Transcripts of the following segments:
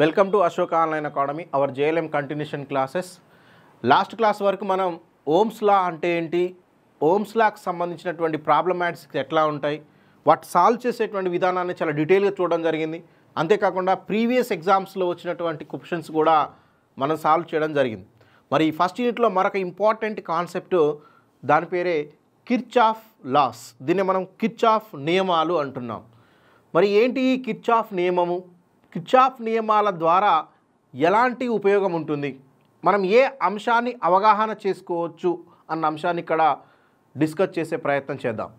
Welcome to Ashoka online academy our JLM continuation classes. Last class వరకు మనం Ohm's లా అంటే ఏంటి, ఓమ్స్ లాకి సంబంధించినటువంటి ప్రాబ్లమాటిక్స్ ఎట్లా ఉంటాయి, వాటి సాల్వ్ చేసేటువంటి విధానాన్ని చాలా డీటెయిల్గా చూడడం జరిగింది. అంతేకాకుండా ప్రీవియస్ ఎగ్జామ్స్లో వచ్చినటువంటి క్వశ్చన్స్ కూడా మనం సాల్వ్ చేయడం జరిగింది. మరి ఈ ఫస్ట్ యూనిట్లో మరొక ఇంపార్టెంట్ కాన్సెప్ట్, దాని పేరే కిర్చాఫ్ లాస్. దీన్ని మనం కిర్చాఫ్ నియమాలు అంటున్నాం. మరి ఏంటి ఈ కిర్చాఫ్ నియమము, కిర్చాఫ్ నియమాల ద్వారా ఎలాంటి ఉపయోగం ఉంటుంది, మనం ఏ అంశాన్ని అవగాహన చేసుకోవచ్చు అన్న అంశాన్ని ఇక్కడ డిస్కస్ చేసే ప్రయత్నం చేద్దాం.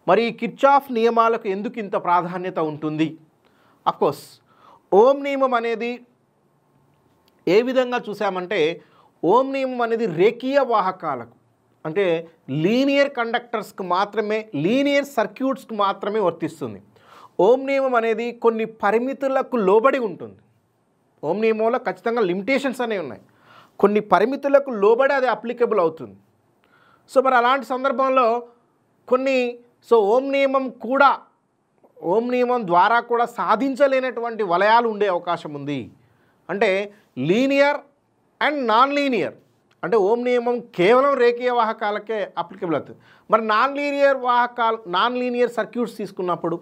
మరి ఈ కిర్చాఫ్ నియమాలకు ఎందుకు ఇంత ప్రాధాన్యత ఉంటుంది? అఫ్కోర్స్ ఓమ్ నియమం అనేది ఏ విధంగా చూసామంటే, ఓమ్ నియమం అనేది రేఖీయ వాహకాలకు అంటే లీనియర్ కండక్టర్స్కి మాత్రమే, లీనియర్ సర్క్యూట్స్కి మాత్రమే వర్తిస్తుంది. ఓమ్ నియమం అనేది కొన్ని పరిమితులకు లోబడి ఉంటుంది. ఓమ్ నియమంలో ఖచ్చితంగా లిమిటేషన్స్ అనేవి ఉన్నాయి, కొన్ని పరిమితులకు లోబడి అది అప్లికబుల్ అవుతుంది. సో మరి అలాంటి సందర్భంలో కొన్ని ఓమ్ నియమం ద్వారా కూడా సాధించలేనటువంటి వలయాలు ఉండే అవకాశం ఉంది. అంటే లీనియర్ అండ్ నాన్ లీనియర్, అంటే ఓమ్ నియమం కేవలం రేఖీయ వాహకాలకే అప్లికబుల్ అవుతుంది. మరి నాన్ లీనియర్ సర్క్యూట్స్ తీసుకున్నప్పుడు,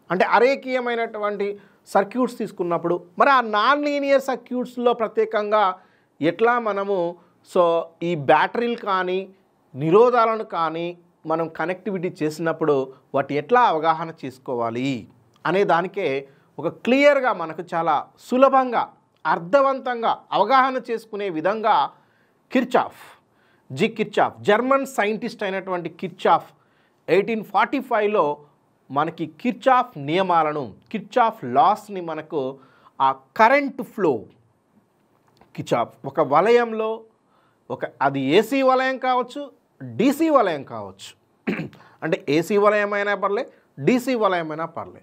అంటే అరేఖీయమైనటువంటి సర్క్యూట్స్ తీసుకున్నప్పుడు, మరి ఆ నాన్ లీనియర్ సర్క్యూట్స్లో ప్రత్యేకంగా ఎట్లా మనము ఈ బ్యాటరీలు కానీ నిరోధాలను కానీ మనం కనెక్టివిటీ చేసినప్పుడు వాటి ఎట్లా అవగాహన చేసుకోవాలి అనే దానికే ఒక క్లియర్గా మనకు చాలా సులభంగా అర్థవంతంగా అవగాహన చేసుకునే విధంగా కిర్చాఫ్, జర్మన్ సైంటిస్ట్ అయినటువంటి కిర్చాఫ్ 1845లో మనకి కిర్చాఫ్ నియమాలను, కిర్చాఫ్ లాస్ని మనకు ఆ కరెంట్ ఫ్లో, కిర్చాఫ్ ఒక వలయంలో, అది ఏసీ వలయం కావచ్చు, డీసీ వలయం కావచ్చు, అంటే ఏసీ వలయం అయినా పర్లే, డీసీ వలయం అయినా పర్లే,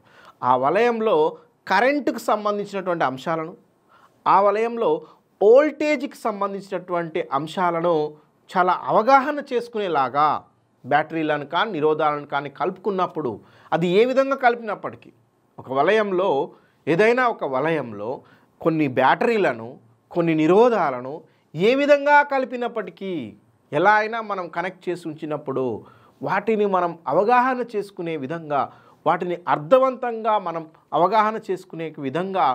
ఆ వలయంలో కరెంటుకు సంబంధించినటువంటి అంశాలను, ఆ వలయంలో వోల్టేజ్కి సంబంధించినటువంటి అంశాలను చాలా అవగాహన చేసుకునేలాగా బ్యాటరీలను కానీ నిరోధాలను కానీ కలుపుకున్నప్పుడు, అది ఏ విధంగా కలిపినప్పటికీ, ఒక వలయంలో ఏదైనా ఒక వలయంలో కొన్ని బ్యాటరీలను కొన్ని నిరోధాలను ఏ విధంగా కలిపినప్పటికీ, ఎలా అయినా మనం కనెక్ట్ చేసి ఉంచినప్పుడు వాటిని మనం అవగాహన చేసుకునే విధంగా, వాటిని అర్థవంతంగా మనం అవగాహన చేసుకునే విధంగా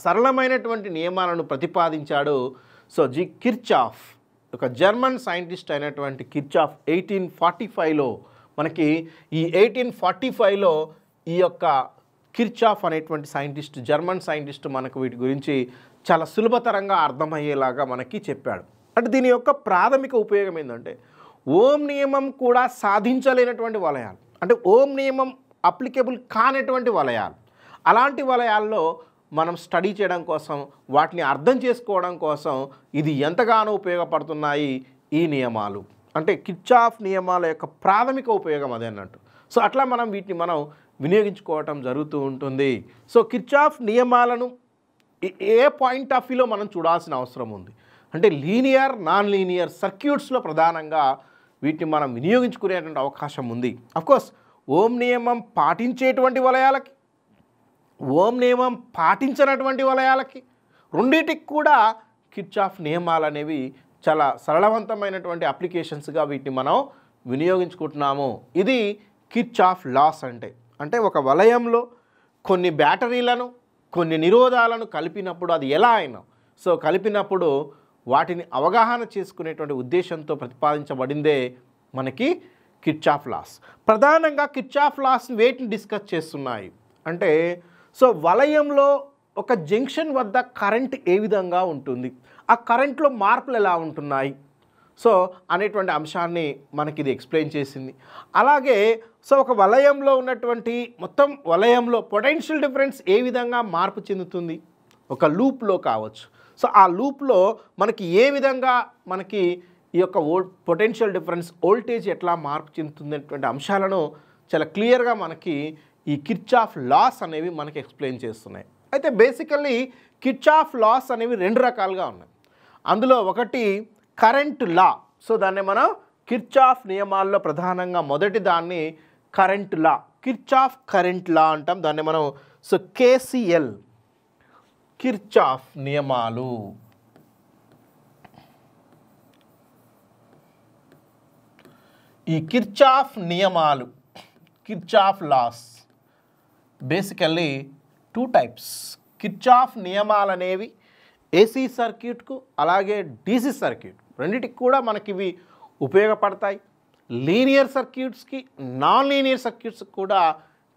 సరళమైనటువంటి నియమాలను ప్రతిపాదించాడు కిర్చాఫ్. ఒక జర్మన్ సైంటిస్ట్ అయినటువంటి కిర్చాఫ్ 1845లో మనకి ఈ 1845లో ఈ యొక్క కిర్చాఫ్ అనేటువంటి సైంటిస్ట్, జర్మన్ సైంటిస్ట్ మనకు వీటి గురించి చాలా సులభతరంగా అర్థమయ్యేలాగా మనకి చెప్పాడు. అంటే దీని యొక్క ప్రాథమిక ఉపయోగం ఏంటంటే, ఓమ్ నియమం కూడా సాధించలేనటువంటి వలయాలు, అంటే ఓమ్ నియమం అప్లికేబుల్ కానటువంటి వలయాలు, అలాంటి వలయాల్లో మనం స్టడీ చేయడం కోసం, వాటిని అర్థం చేసుకోవడం కోసం ఇది ఎంతగానో ఉపయోగపడుతున్నాయి ఈ నియమాలు. అంటే కిర్చాఫ్ నియమాల యొక్క ప్రాథమిక ఉపయోగం అదే అన్నట్టు. అట్లా వీటిని మనం వినియోగించుకోవటం జరుగుతూ ఉంటుంది. కిర్చాఫ్ నియమాలను ఏ పాయింట్ ఆఫ్ వ్యూలో మనం చూడాల్సిన అవసరం ఉంది అంటే, లీనియర్ నాన్ లీనియర్ సర్క్యూట్స్లో ప్రధానంగా వీటిని మనం వినియోగించుకునేటువంటి అవకాశం ఉంది. అఫ్కోర్స్ ఓమ్ నియమం పాటించేటువంటి వలయాలకి, ఓమ్ నియమం పాటించినటువంటి వలయాలకి, రెండింటికి కూడా కిర్చాఫ్ నియమాలు అనేవి చాలా సరళవంతమైనటువంటి అప్లికేషన్స్గా వీటిని మనం వినియోగించుకుంటున్నాము. ఇది కిర్చాఫ్ లాస్ అంటే ఒక వలయంలో కొన్ని బ్యాటరీలను కొన్ని నిరోధాలను కలిపినప్పుడు, అది ఎలా అయినా కలిపినప్పుడు వాటిని అవగాహన చేసుకునేటువంటి ఉద్దేశంతో ప్రతిపాదించబడిందే మనకి కిర్చాఫ్ లాస్. ప్రధానంగా కిర్చాఫ్ లాస్ వేటిని డిస్కస్ చేస్తున్నాయి అంటే, వలయంలో ఒక జంక్షన్ వద్ద కరెంట్ ఏ విధంగా ఉంటుంది, ఆ కరెంట్లో మార్పులు ఎలా ఉంటున్నాయి అనేటువంటి అంశాన్ని మనకి ఇది ఎక్స్ప్లెయిన్ చేసింది. అలాగే ఒక వలయంలో ఉన్నటువంటి మొత్తం వలయంలో పొటెన్షియల్ డిఫరెన్స్ ఏ విధంగా మార్పు చెందుతుంది, ఒక లూప్లో కావచ్చు. ఆ లూప్లో మనకి ఏ విధంగా మనకి ఈ యొక్క పొటెన్షియల్ డిఫరెన్స్, వోల్టేజ్ ఎట్లా మార్పు చెందుతుంది అనేటువంటి అంశాలను చాలా క్లియర్గా మనకి ఈ కిర్చాఫ్ లాస్ అనేవి మనకి ఎక్స్ప్లెయిన్ చేస్తున్నాయి. అయితే బేసికల్లీ కిర్చాఫ్ లాస్ అనేవి రెండు రకాలుగా ఉన్నాయి. అందులో ఒకటి కరెంట్ లా. దాన్ని మనం కిర్చాఫ్ నియమాల్లో ప్రధానంగా మొదటి దాన్ని కరెంట్ లా కిర్చాఫ్ కరెంట్ లా అంటాం దాన్ని మనం. సో కేసిఎల్ కిర్చాఫ్ నియమాలు. ఈ కిర్చాఫ్ నియమాలు, Kirchhoff laws, basically 2 types. Kirchhoff నియమాలు అనేవి ఏసీ సర్క్యూట్కు అలాగే డీసీ సర్క్యూట్ రెండింటికి కూడా మనకి ఇవి ఉపయోగపడతాయి. లీనియర్ సర్క్యూట్స్కి, నాన్ లీనియర్ సర్క్యూట్స్కి కూడా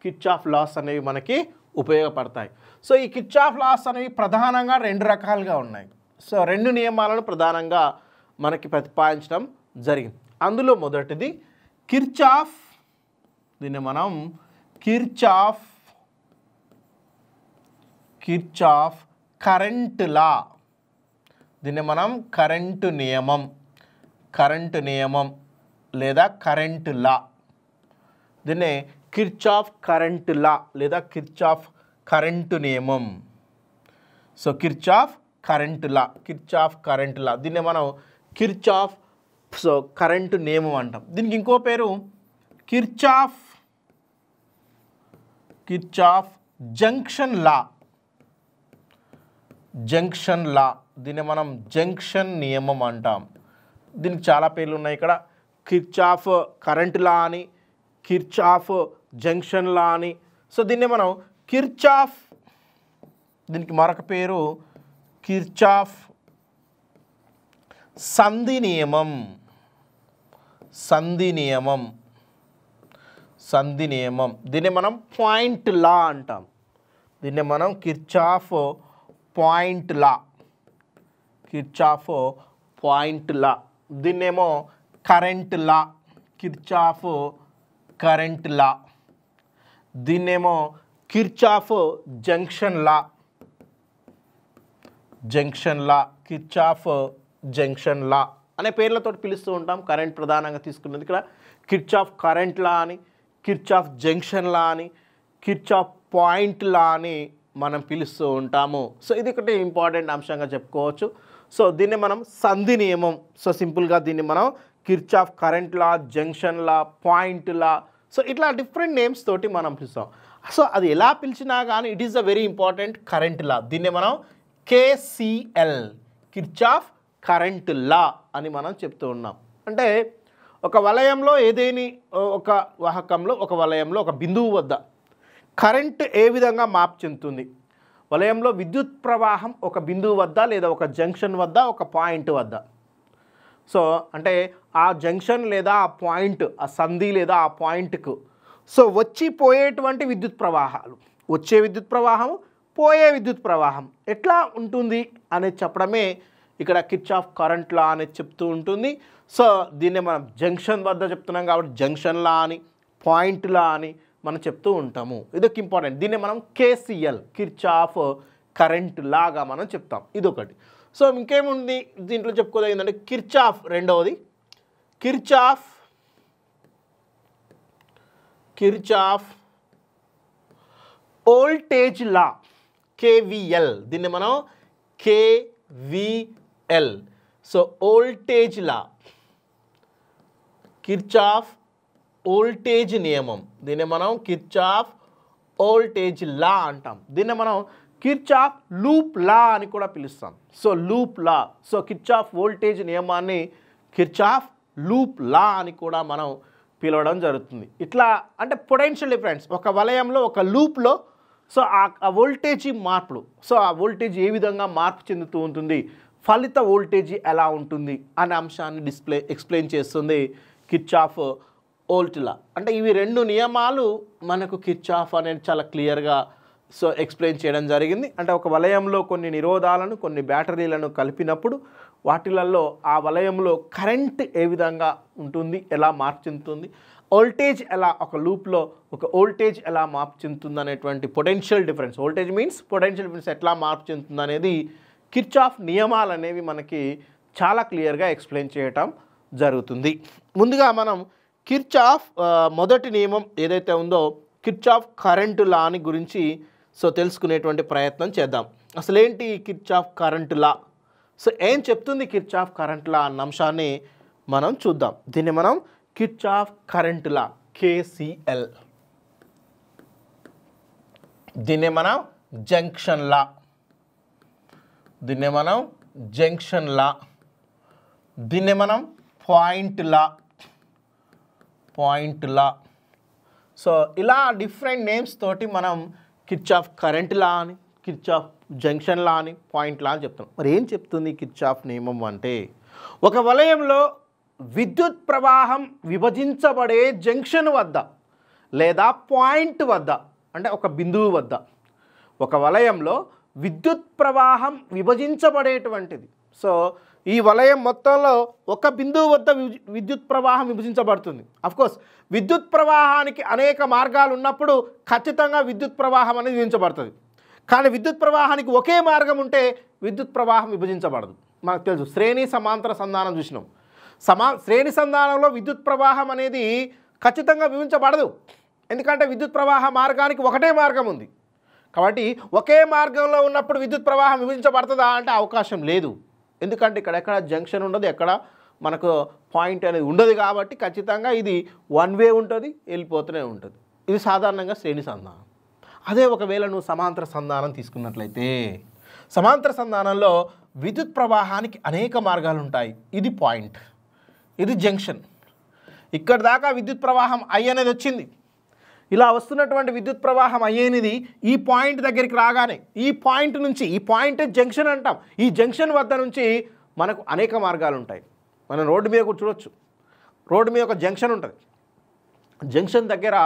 కిర్చాఫ్ లాస్ అనేవి మనకి ఉపయోగపడతాయి. సో ఈ కిర్చాఫ్ లాస్ అనేవి ప్రధానంగా 2 రకాలుగా ఉన్నాయి. సో 2 నియమాలను ప్రధానంగా మనకి ప్రతిపాదించడం జరిగింది. అందులో మొదటిది కిర్చాఫ్, దీన్ని మనం కిర్చాఫ్ కరెంట్ లా, దీన్ని మనం కరెంటు నియమం లేదా కరెంట్ లా, దీన్నే కిర్చాఫ్ కరెంట్ లా లేదా కిర్చాఫ్ కరెంటు నియమం. సో కిర్చాఫ్ కరెంట్ లా, దీన్నే మనం కిర్చాఫ్ కరెంటు నియమం అంటాం. దీనికి ఇంకో పేరు కిర్చాఫ్ జంక్షన్ లా, దీన్ని మనం జంక్షన్ నియమం అంటాం. దీనికి చాలా పేర్లు ఉన్నాయి ఇక్కడ. కిర్చాఫ్ కరెంట్ లా అని, కిర్చాఫ్ జంక్షన్ లా అని. సో దీన్ని మనం కిర్చాఫ్, దీనికి మరొక పేరు కిర్చాఫ్ సంధి నియమం, దీన్ని మనం పాయింట్ లా అంటాం. దీన్ని మనం కిర్చాఫ్ పాయింట్ లా, దీన్నేమో current law, Kirchhoff current law, దీన్నేమో Kirchhoff junction law, Kirchhoff junction law అనే పేర్లతో పిలుస్తూ ఉంటాం. కరెంట్ ప్రధానంగా తీసుకున్నది ఇక్కడ కిర్చాఫ్ కరెంట్ లా అని, కిర్చాఫ్ జంక్షన్ లా అని, కిర్చాఫ్ పాయింట్ లా అని మనం పిలుస్తూ ఉంటాము. సో ఇది ఒకటి ఇంపార్టెంట్ అంశంగా చెప్పుకోవచ్చు. సో దీన్ని మనం సంధి నియమం, సో సింపుల్గా దీన్ని మనం కిర్చాఫ్ కరెంట్ లా, జంక్షన్ లా, పాయింట్ లా, సో ఇట్లా డిఫరెంట్ నేమ్స్ తోటి మనం పిలుస్తాం. సో అది ఎలా పిలిచినా కానీ it is a very important current law. దీన్ని మనం కేసిఎల్ కిర్చాఫ్ కరెంట్ లా అని మనం చెప్తూ ఉన్నాం. అంటే ఒక వలయంలో ఏదేని ఒక వాహకంలో, ఒక వలయంలో ఒక బిందువు వద్ద కరెంట్ ఏ విధంగా మార్పు చెందుతుంది? వలయంలో విద్యుత్ ప్రవాహం ఒక బిందువు వద్ద లేదా ఒక జంక్షన్ వద్ద, ఒక పాయింట్ వద్ద. సో అంటే ఆ జంక్షన్ లేదా ఆ పాయింట్, ఆ సంధి లేదా ఆ పాయింట్కు సో వచ్చి పోయేటువంటి విద్యుత్ ప్రవాహాలు, వచ్చే విద్యుత్ ప్రవాహం, పోయే విద్యుత్ ప్రవాహం ఎట్లా ఉంటుంది అనేది చెప్పడమే ఇక్కడ కిర్చాఫ్ కరెంట్ లా అనేది చెప్తూ ఉంటుంది. సో దీన్ని మనం జంక్షన్ వద్ద చెప్తున్నాం కాబట్టి జంక్షన్ లా అని, పాయింట్ లా అని మనం చెప్తూ ఉంటాము. ఇదొక ఇంపార్టెంట్. దీన్ని మనం కేసిఎల్ కిర్చాఫ్ కరెంట్ లాగా మనం చెప్తాం. ఇదొకటి. సో ఇంకేముంది దీంట్లో చెప్పుకోదగిందంటే కిర్చాఫ్, రెండవది కిర్చాఫ్ వోల్టేజ్ లా, కేవిఎల్, దీన్ని మనం KVL. So voltage law, Kirchhoff voltage నియమం, దీన్ని మనం కిర్చాఫ్ వోల్టేజ్ లా అంటాం. దీన్ని మనం కిర్చాఫ్ లూప్ లా అని కూడా పిలుస్తాం. సో లూప్ లా, సో కిర్చాఫ్ వోల్టేజ్ నియమాన్ని కిర్చాఫ్ లూప్ లా అని కూడా మనం పిలవడం జరుగుతుంది. ఇట్లా అంటే పొటెన్షియల్ డిఫరెన్స్ ఒక వలయంలో, ఒక లూప్లో సో ఆ వోల్టేజీ మార్పులు, సో ఆ వోల్టేజ్ ఏ విధంగా మార్పు చెందుతూ ఉంటుంది, ఫలిత వోల్టేజీ ఎలా ఉంటుంది అనే అంశాన్ని ఎక్స్ప్లెయిన్ చేస్తుంది కిర్చాఫ్ వోల్ట్ లా. అంటే ఇవి 2 నియమాలు మనకు కిర్చాఫ్ అనేది చాలా క్లియర్గా సో ఎక్స్ప్లెయిన్ చేయడం జరిగింది. అంటే ఒక వలయంలో కొన్ని నిరోధాలను, కొన్ని బ్యాటరీలను కలిపినప్పుడు వాటిలలో ఆ వలయంలో కరెంట్ ఏ విధంగా ఉంటుంది, ఎలా మార్పు చెందుతుంది, వోల్టేజ్ ఎలా, ఒక లూప్లో ఒక వోల్టేజ్ ఎలా మార్పు చెందుతుంది అనేటువంటి potential difference, voltage means potential difference ఎట్లా మార్పు చెందుతుంది అనేది కిర్చాఫ్ నియమాలు అనేవి మనకి చాలా క్లియర్గా ఎక్స్ప్లెయిన్ చేయటం జరుగుతుంది. ముందుగా మనం కిర్చాఫ్ మొదటి నియమం ఏదైతే ఉందో కిర్చాఫ్ కరెంటు లాని గురించి సో తెలుసుకునేటువంటి ప్రయత్నం చేద్దాం. అసలు ఏంటి కిర్చాఫ్ కరెంటు లా, సో ఏం చెప్తుంది కిర్చాఫ్ కరెంట్ లా అన్న అంశాన్ని మనం చూద్దాం. దీన్ని మనం కిర్చాఫ్ కరెంట్ లా, కేసిఎల్. దీన్నే మనం జంక్షన్ లా, దీన్నే మనం జంక్షన్ లా, దీన్నే మనం పాయింట్ లా, పాయింట్ లా. సో ఇలా డిఫరెంట్ నేమ్స్ తోటి మనం కిర్చాఫ్ కరెంట్ లా అని, కిర్చాఫ్ జంక్షన్ లా అని, పాయింట్ లా అని చెప్తాం. మరి ఏం చెప్తుంది కిర్చాఫ్ నియమం అంటే, ఒక వలయంలో విద్యుత్ ప్రవాహం విభజించబడే జంక్షన్ వద్ద లేదా పాయింట్ వద్ద, అంటే ఒక బిందువు వద్ద, ఒక వలయంలో విద్యుత్ ప్రవాహం విభజించబడేటువంటిది. సో ఈ వలయం మొత్తంలో ఒక బిందువు వద్ద విద్యుత్ ప్రవాహం విభజించబడుతుంది. అఫ్కోర్స్ విద్యుత్ ప్రవాహానికి అనేక మార్గాలు ఉన్నప్పుడు ఖచ్చితంగా విద్యుత్ ప్రవాహం అనేది విభజించబడుతుంది. కానీ విద్యుత్ ప్రవాహానికి ఒకే మార్గం ఉంటే విద్యుత్ ప్రవాహం విభజించబడదు. మనకు తెలుసు, శ్రేణి సమాంతర సంధానం చూసినాం. శ్రేణి సంధానంలో విద్యుత్ ప్రవాహం అనేది ఖచ్చితంగా విభజించబడదు. ఎందుకంటే విద్యుత్ ప్రవాహ మార్గానికి ఒకటే మార్గం ఉంది. కాబట్టి ఒకే మార్గంలో ఉన్నప్పుడు విద్యుత్ ప్రవాహం విభజించబడుతుందా అంటే అవకాశం లేదు. ఎందుకంటే ఇక్కడ ఎక్కడ జంక్షన్ ఉండదు, ఎక్కడ మనకు పాయింట్ అనేది ఉండదు. కాబట్టి ఖచ్చితంగా ఇది వన్ వే ఉంటుంది, వెళ్ళిపోతూనే ఉంటుంది. ఇది సాధారణంగా శ్రేణి సంధానం. అదే ఒకవేళ నువ్వు సమాంతర సంధానం తీసుకున్నట్లయితే, సమాంతర సంధానంలో విద్యుత్ ప్రవాహానికి అనేక మార్గాలు ఉంటాయి. ఇది పాయింట్, ఇది జంక్షన్. ఇక్కడ దాకా విద్యుత్ ప్రవాహం ఐ అనేది వచ్చింది. ఇలా వస్తున్నటువంటి విద్యుత్ ప్రవాహం అయ్యేది ఈ పాయింట్ దగ్గరికి రాగానే, ఈ పాయింట్ నుంచి, ఈ పాయింట్ జంక్షన్ అంటాం, ఈ జంక్షన్ వద్ద నుంచి మనకు అనేక మార్గాలు ఉంటాయి. మనం రోడ్డు మీద కూడా చూడొచ్చు. రోడ్డు మీద ఒక జంక్షన్ ఉంటుంది. జంక్షన్ దగ్గర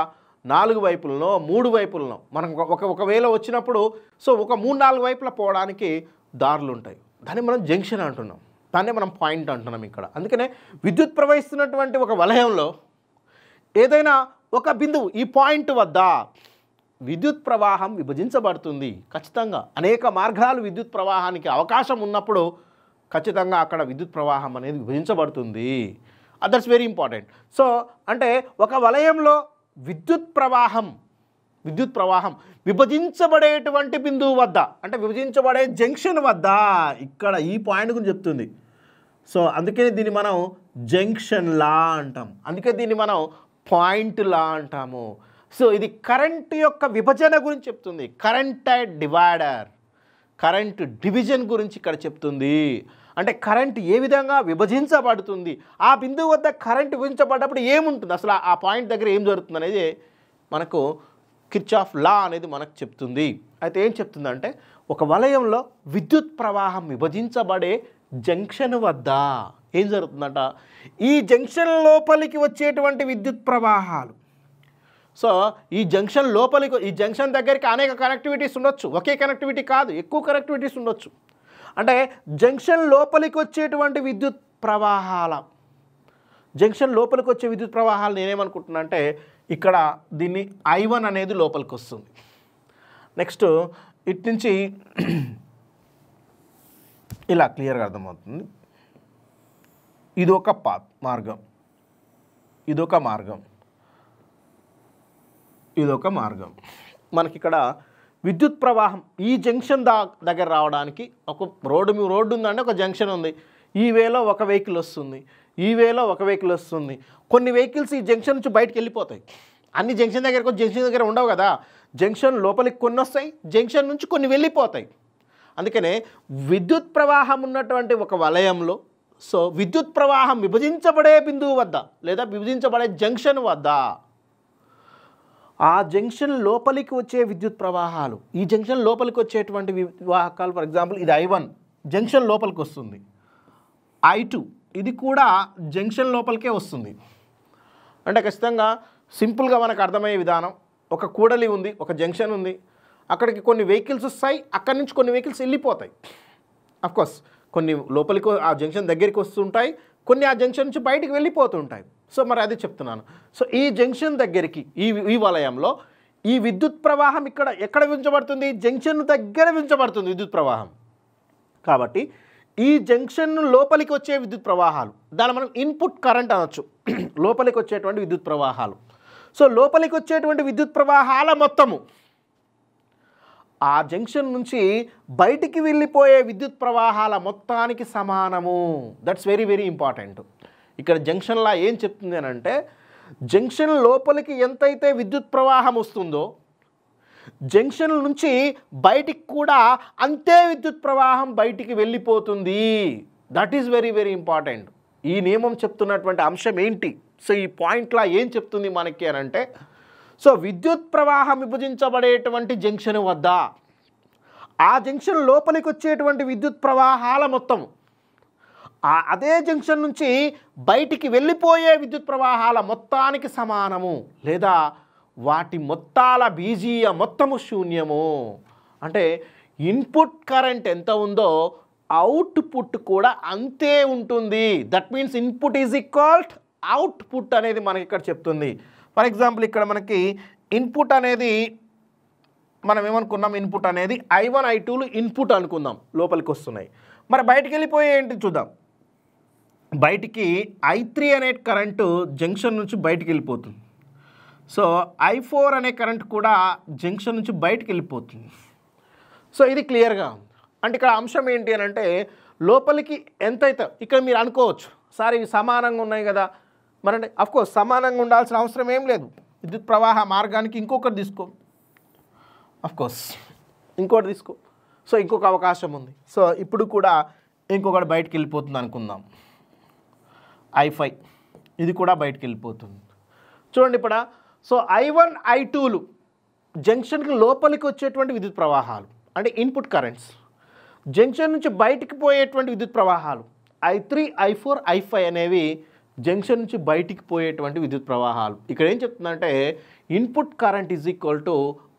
4 వైపులను 3 వైపులను మనం ఒకవేళ వచ్చినప్పుడు సో ఒక 3-4 వైపుల పోవడానికి దారులు ఉంటాయి. దాన్ని మనం జంక్షన్ అంటున్నాం, దాన్ని మనం పాయింట్ అంటున్నాం ఇక్కడ. అందుకనే విద్యుత్ ప్రవహిస్తున్నటువంటి ఒక వలయంలో ఏదైనా ఒక బిందువు, ఈ పాయింట్ వద్ద విద్యుత్ ప్రవాహం విభజించబడుతుంది. ఖచ్చితంగా అనేక మార్గాలు విద్యుత్ ప్రవాహానికి అవకాశం ఉన్నప్పుడు ఖచ్చితంగా అక్కడ విద్యుత్ ప్రవాహం అనేది విభజించబడుతుంది. That's very important. సో అంటే ఒక వలయంలో విద్యుత్ ప్రవాహం విభజించబడేటువంటి బిందువు వద్ద, అంటే విభజించబడే జంక్షన్ వద్ద, ఇక్కడ ఈ పాయింట్ గురించి చెప్తుంది. సో అందుకే దీన్ని మనం జంక్షన్ లా అంటాం, అందుకే దీన్ని మనం పాయింట్ లా అంటాము. సో ఇది కరెంట్ యొక్క విభజన గురించి చెప్తుంది. కరెంట్ డివైడర్, కరెంట్ డివిజన్ గురించి ఇక్కడ చెప్తుంది. అంటే కరెంట్ ఏ విధంగా విభజించబడుతుంది, ఆ బిందువు వద్ద కరెంట్ విభజించబడ్డప్పుడు ఏముంటుంది, అసలు ఆ పాయింట్ దగ్గర ఏం జరుగుతుంది అనేది మనకు కిర్చాఫ్ లా అనేది మనకు చెప్తుంది. అయితే ఏం చెప్తుందంటే, ఒక వలయంలో విద్యుత్ ప్రవాహం విభజించబడే జంక్షన్ వద్ద ఏం జరుగుతుందంట, ఈ జంక్షన్ లోపలికి వచ్చేటువంటి విద్యుత్ ప్రవాహాలు, సో ఈ జంక్షన్ లోపలికి, ఈ జంక్షన్ దగ్గరికి అనేక కనెక్టివిటీస్ ఉండొచ్చు, ఒకే కనెక్టివిటీ కాదు, ఎక్కువ కనెక్టివిటీస్ ఉండొచ్చు. అంటే జంక్షన్ లోపలికి వచ్చేటువంటి విద్యుత్ ప్రవాహాల, జంక్షన్ లోపలికి వచ్చే విద్యుత్ ప్రవాహాలు నేనేమనుకుంటున్నా అంటే, ఇక్కడ దీన్ని I1 అనేది లోపలికి వస్తుంది. నెక్స్ట్ ఇటు నుంచి ఇలా క్లియర్గా అర్థమవుతుంది. ఇదొక మార్గం, ఇదొక మార్గం, ఇదొక మార్గం. మనకి ఇక్కడ విద్యుత్ ప్రవాహం ఈ జంక్షన్ దగ్గర రావడానికి ఒక రోడ్డు ఉందంటే ఒక జంక్షన్ ఉంది. ఈ వేలో ఒక వెహికల్ వస్తుంది, ఈ వేలో ఒక వెహికల్ వస్తుంది. కొన్ని వెహికల్స్ ఈ జంక్షన్ నుంచి బయటకు వెళ్ళిపోతాయి. అన్ని జంక్షన్ దగ్గరకు జంక్షన్ దగ్గర ఉండవు కదా, జంక్షన్ లోపలికి కొన్ని వస్తాయి, జంక్షన్ నుంచి కొన్ని వెళ్ళిపోతాయి. అందుకనే విద్యుత్ ప్రవాహం ఉన్నటువంటి ఒక వలయంలో, సో విద్యుత్ ప్రవాహం విభజించబడే బిందువు వద్ద లేదా విభజించబడే జంక్షన్ వద్ద, ఆ జంక్షన్ లోపలికి వచ్చే విద్యుత్ ప్రవాహాలు, ఈ జంక్షన్ లోపలికి వచ్చేటువంటి వాహకాలు, ఫర్ ఎగ్జాంపుల్ ఇది I1 జంక్షన్ లోపలికి వస్తుంది, I2 ఇది కూడా జంక్షన్ లోపలికే వస్తుంది. అంటే ఖచ్చితంగా సింపుల్గా మనకు అర్థమయ్యే విధానం, ఒక కూడలి ఉంది, ఒక జంక్షన్ ఉంది, అక్కడికి కొన్ని వెహికల్స్ వస్తాయి, అక్కడి నుంచి కొన్ని వెహికల్స్ వెళ్ళిపోతాయి. అఫ్కోర్స్ కొన్ని లోపలికి ఆ జంక్షన్ దగ్గరికి వస్తుంటాయి, కొన్ని ఆ జంక్షన్ నుంచి బయటికి వెళ్ళిపోతుంటాయి. సో మరి అది చెప్తున్నాను. సో ఈ జంక్షన్ దగ్గరికి, ఈ వలయంలో ఈ విద్యుత్ ప్రవాహం ఎక్కడ విభజించబడుతుంది, జంక్షన్ దగ్గర విభజించబడుతుంది విద్యుత్ ప్రవాహం. కాబట్టి ఈ జంక్షన్ లోపలికి వచ్చే విద్యుత్ ప్రవాహాలు, దాన్ని మనం ఇన్పుట్ కరెంట్ అనొచ్చు, లోపలికి వచ్చేటువంటి విద్యుత్ ప్రవాహాలు. సో లోపలికి వచ్చేటువంటి విద్యుత్ ప్రవాహాల మొత్తము ఆ జంక్షన్ నుంచి బయటికి వెళ్ళిపోయే విద్యుత్ ప్రవాహాల మొత్తానికి సమానము. That's very very important. ఇక్కడ జంక్షన్లా ఏం చెప్తుంది అని అంటే, జంక్షన్ లోపలికి ఎంతైతే విద్యుత్ ప్రవాహం వస్తుందో, జంక్షన్ నుంచి బయటికి కూడా అంతే విద్యుత్ ప్రవాహం బయటికి వెళ్ళిపోతుంది. That is very very important. ఈ నియమం చెప్తున్నటువంటి అంశం ఏంటి? సో ఈ పాయింట్లో ఏం చెప్తుంది మనకి అని అంటే, సో విద్యుత్ ప్రవాహం విభజించబడేటువంటి జంక్షన్ వద్ద ఆ జంక్షన్ లోపలికి వచ్చేటువంటి విద్యుత్ ప్రవాహాల మొత్తం అదే జంక్షన్ నుంచి బయటికి వెళ్ళిపోయే విద్యుత్ ప్రవాహాల మొత్తానికి సమానము, లేదా వాటి మొత్తాల బీజీయ మొత్తము శూన్యము. అంటే ఇన్పుట్ కరెంట్ ఎంత ఉందో అవుట్పుట్ కూడా అంతే ఉంటుంది. That means input is equal output అనేది మనకి ఇక్కడ చెప్తుంది. ఫర్ ఎగ్జాంపుల్ ఇక్కడ మనకి ఇన్పుట్ అనేది మనం ఏమనుకున్నాం, ఇన్పుట్ అనేది I1 I2లు ఇన్పుట్ అనుకుందాం, లోపలికి వస్తున్నాయి. మరి బయటికి వెళ్ళిపోయే ఏంటి చూద్దాం. బయటికి I3 అనే కరెంటు జంక్షన్ నుంచి బయటికి వెళ్ళిపోతుంది. సో I4 అనే కరెంట్ కూడా జంక్షన్ నుంచి బయటికి వెళ్ళిపోతుంది. సో ఇది క్లియర్గా ఉంది. అంటే ఇక్కడ అంశం ఏంటి అని అంటే, లోపలికి ఎంతైతే ఇక్కడ మీరు అనుకోవచ్చు, సార్ ఇవి సమానంగా ఉన్నాయి కదా, మరంటే అఫ్కోర్స్ సమానంగా ఉండాల్సిన అవసరం ఏం లేదు. విద్యుత్ ప్రవాహ మార్గానికి ఇంకొకటి తీసుకో, అఫ్కోర్స్ ఇంకోటి తీసుకో. సో ఇంకొక అవకాశం ఉంది. సో ఇప్పుడు కూడా ఇంకొకటి బయటికి వెళ్ళిపోతుంది అనుకుందాం, I5 ఇది కూడా బయటికి వెళ్ళిపోతుంది. చూడండి ఇప్పుడు సో I1 I2లు జంక్షన్కి లోపలికి వచ్చేటువంటి విద్యుత్ ప్రవాహాలు అంటే ఇన్పుట్ కరెంట్స్, జంక్షన్ నుంచి బయటికి పోయేటువంటి విద్యుత్ ప్రవాహాలు I3 I4 I5 అనేవి జంక్షన్ నుంచి బయటికి పోయేటువంటి విద్యుత్ ప్రవాహాలు. ఇక్కడ ఏం చెప్తుందంటే input current is equal to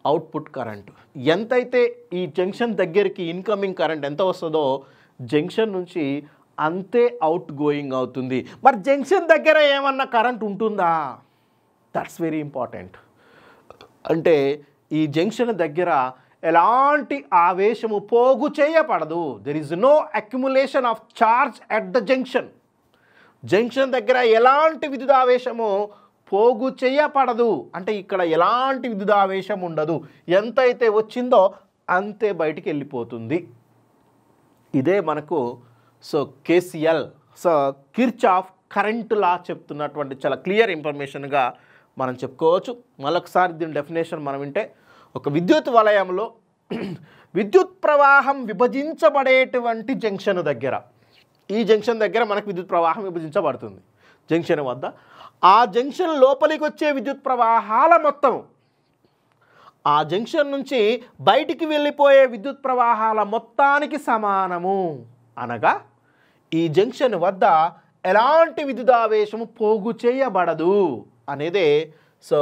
output current. ఎంతైతే ఈ జంక్షన్ దగ్గరికి ఇన్కమింగ్ కరెంట్ ఎంత వస్తుందో జంక్షన్ నుంచి అంతే అవుట్ గోయింగ్ అవుతుంది. మరి జంక్షన్ దగ్గర ఏమన్నా కరెంట్ ఉంటుందా? That's very important. అంటే ఈ జంక్షన్ దగ్గర ఎలాంటి ఆవేశము పోగు చేయబడదు. There is no accumulation of charge at the junction. Junction దగ్గర ఎలాంటి విద్యుదావేశము పోగు చేయబడదు. అంటే ఇక్కడ ఎలాంటి విద్యుదావేశం ఉండదు. ఎంతైతే వచ్చిందో అంతే బయటికి వెళ్ళిపోతుంది. ఇదే మనకు so KCL, so Kirchhoff current లా చెప్తున్నటువంటి చాలా క్లియర్ ఇన్ఫర్మేషన్గా మనం చెప్పుకోవచ్చు. మరొకసారి దీని డెఫినేషన్ మనం వింటే, ఒక విద్యుత్ వలయంలో విద్యుత్ ప్రవాహం విభజించబడేటువంటి జంక్షన్ దగ్గర, ఈ జంక్షన్ దగ్గర మనకు విద్యుత్ ప్రవాహం విభజించబడుతుంది జంక్షన్ వద్ద. ఆ జంక్షన్ లోపలికి వచ్చే విద్యుత్ ప్రవాహాల మొత్తం ఆ జంక్షన్ నుంచి బయటికి వెళ్ళిపోయే విద్యుత్ ప్రవాహాల మొత్తానికి సమానము. అనగా ఈ జంక్షన్ వద్ద ఎలాంటి విద్యుదావేశము పోగు చేయబడదు అనేదే సో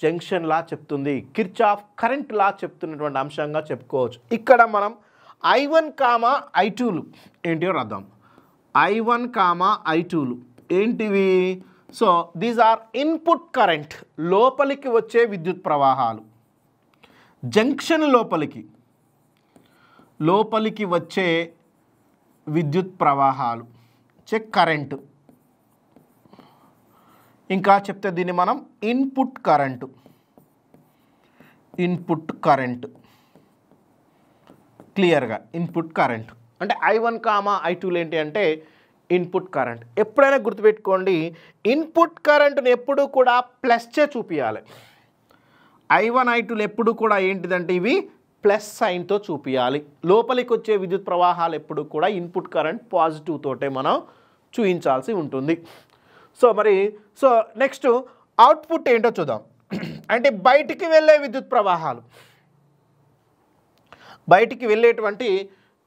జంక్షన్ లా చెప్తుంది. కిర్చాఫ్ కరెంట్ లా చెప్తున్నటువంటి అంశంగా చెప్పుకోవచ్చు. ఇక్కడ మనం I1, I2లు ఏంటివో రాద్దాం. I1, I2లు ఏంటివి? So these are input current, లోపలికి వచ్చే విద్యుత్ ప్రవాహాలు. జంక్షన్ లోపలికి వచ్చే విద్యుత్ ప్రవాహాలు చెక్ కరెంటు. ఇంకా చెప్తే దీన్ని మనం ఇన్పుట్ కరెంటు క్లియర్గా ఇన్పుట్ కరెంట్ అంటే I1, I2లు ఏంటి అంటే ఇన్పుట్ కరెంట్. ఎప్పుడైనా గుర్తుపెట్టుకోండి, ఇన్పుట్ కరెంట్ని ఎప్పుడు కూడా ప్లస్చే చూపించాలి. I1, I2లు ఎప్పుడు కూడా ఏంటిదంటే ఇవి ప్లస్ సైన్తో చూపించాలి. లోపలికి వచ్చే విద్యుత్ ప్రవాహాలు ఎప్పుడు కూడా ఇన్పుట్ కరెంట్ పాజిటివ్ తోటే మనం చూపించాల్సి ఉంటుంది. సో మరి సో నెక్స్ట్ అవుట్పుట్ ఏంటో చూద్దాం. అంటే బయటికి వెళ్ళే విద్యుత్ ప్రవాహాలు, బయటికి వెళ్ళేటువంటి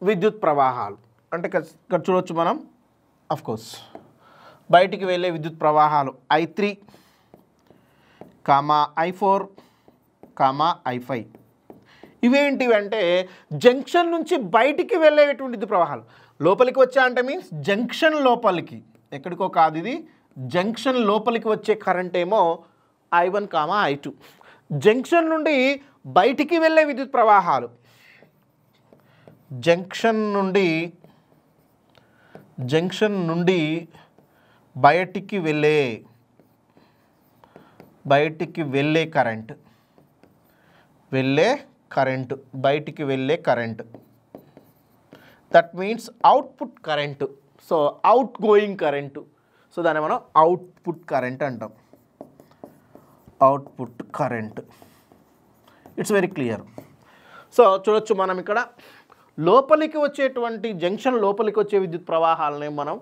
విద్యుత్ ప్రవాహాలు అంటే ఇక్కడ చూడవచ్చు మనం. అఫ్కోర్స్ బయటికి వెళ్ళే విద్యుత్ ప్రవాహాలు I3, I4, I5 ఇవేంటివి అంటే జంక్షన్ నుంచి బయటికి వెళ్ళేటువంటి విద్యుత్ ప్రవాహాలు. లోపలికి వచ్చా అంటే మీన్స్ జంక్షన్ లోపలికి, ఎక్కడికో కాదు, ఇది జంక్షన్ లోపలికి వచ్చే కరెంట్ ఏమో I1, I2. జంక్షన్ నుండి బయటికి వెళ్ళే విద్యుత్ ప్రవాహాలు, జంక్షన్ నుండి బయటికి వెళ్ళే current, that means output current. So out going current, so దాన్ని మనం అవుట్పుట్ కరెంట్ అంటాం. Output current it's very clear. So చూడొచ్చు మనం ఇక్కడ లోపలికి వచ్చేటువంటి జంక్షన్ లోపలికి వచ్చే విద్యుత్ ప్రవాహాలనే మనం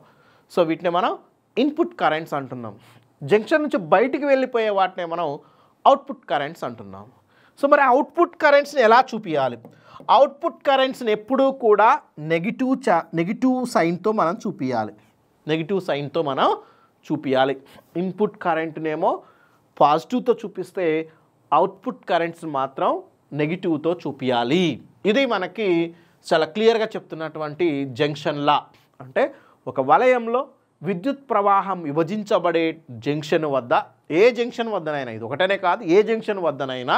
వీటిని మనం ఇన్పుట్ కరెంట్స్ అంటున్నాం. జంక్షన్ నుంచి బయటికి వెళ్ళిపోయే వాటినే మనం అవుట్పుట్ కరెంట్స్ అంటున్నాం. సో మరి అవుట్పుట్ కరెంట్స్ని ఎలా చూపించాలి? అవుట్పుట్ కరెంట్స్ని ఎప్పుడూ కూడా నెగిటివ్ సైన్తో మనం చూపించాలి. నెగిటివ్ సైన్తో మనం చూపించాలి. ఇన్పుట్ కరెంట్నేమో పాజిటివ్తో చూపిస్తే అవుట్పుట్ కరెంట్స్ మాత్రం నెగిటివ్తో చూపించాలి. ఇది మనకి చాలా క్లియర్గా చెప్తున్నటువంటి జంక్షన్ లా. అంటే ఒక వలయంలో విద్యుత్ ప్రవాహం విభజించబడే జంక్షన్ వద్ద, ఏ జంక్షన్ వద్దనైనా, ఇది ఒకటనే కాదు, ఏ జంక్షన్ వద్దనైనా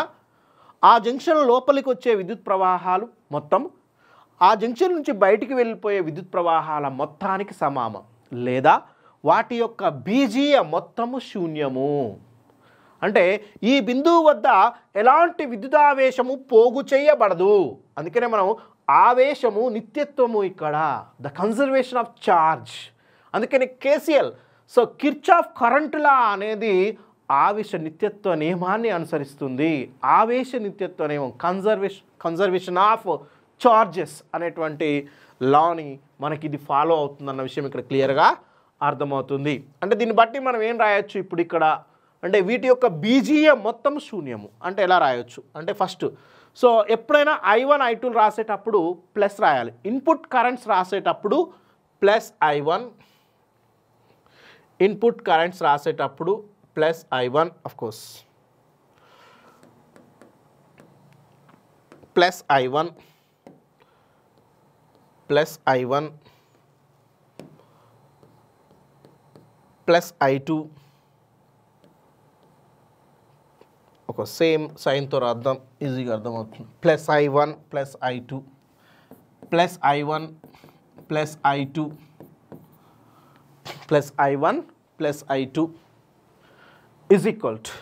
ఆ జంక్షన్ లోపలికి వచ్చే విద్యుత్ ప్రవాహాలు మొత్తం ఆ జంక్షన్ నుంచి బయటికి వెళ్ళిపోయే విద్యుత్ ప్రవాహాల మొత్తానికి సమానం, లేదా వాటి యొక్క బీజీయ మొత్తము శూన్యము. అంటే ఈ బిందువు వద్ద ఎలాంటి విద్యుదావేశము పోగు చేయబడదు. అందుకనే మనం ఆవేశము నిత్యత్వము ఇక్కడ, ద కన్జర్వేషన్ ఆఫ్ ఛార్జ్. అందుకని కేసీఎల్ కిర్చాఫ్ కరెంట్ లా అనేది ఆవేశ నిత్యత్వ నియమాన్ని అనుసరిస్తుంది. ఆవేశ నిత్యత్వ నియమం, కన్జర్వేషన్ ఆఫ్ చార్జెస్ అనేటువంటి లాని మనకి ఇది ఫాలో అవుతుందన్న విషయం ఇక్కడ క్లియర్గా అర్థమవుతుంది. అంటే దీన్ని బట్టి మనం ఏం రాయొచ్చు ఇప్పుడు ఇక్కడ అంటే వీటి యొక్క బీజీయ మొత్తం శూన్యము. అంటే ఎలా రాయొచ్చు అంటే ఫస్ట్ ఎప్పుడైనా I1 I2 రాసేటప్పుడు ప్లస్ రాయాలి. ఇన్పుట్ కరెంట్స్ రాసేటప్పుడు ప్లస్ I1, ఇన్పుట్ కరెంట్స్ రాసేటప్పుడు plus I1 of course, plus I1 plus I1 plus I2 ఒక సేమ్ సైన్తో రాద్దాం, ఈజీగా అర్థమవుతుంది. Plus I1 plus I2 plus I1 plus I2 plus I1 plus I2 is equal to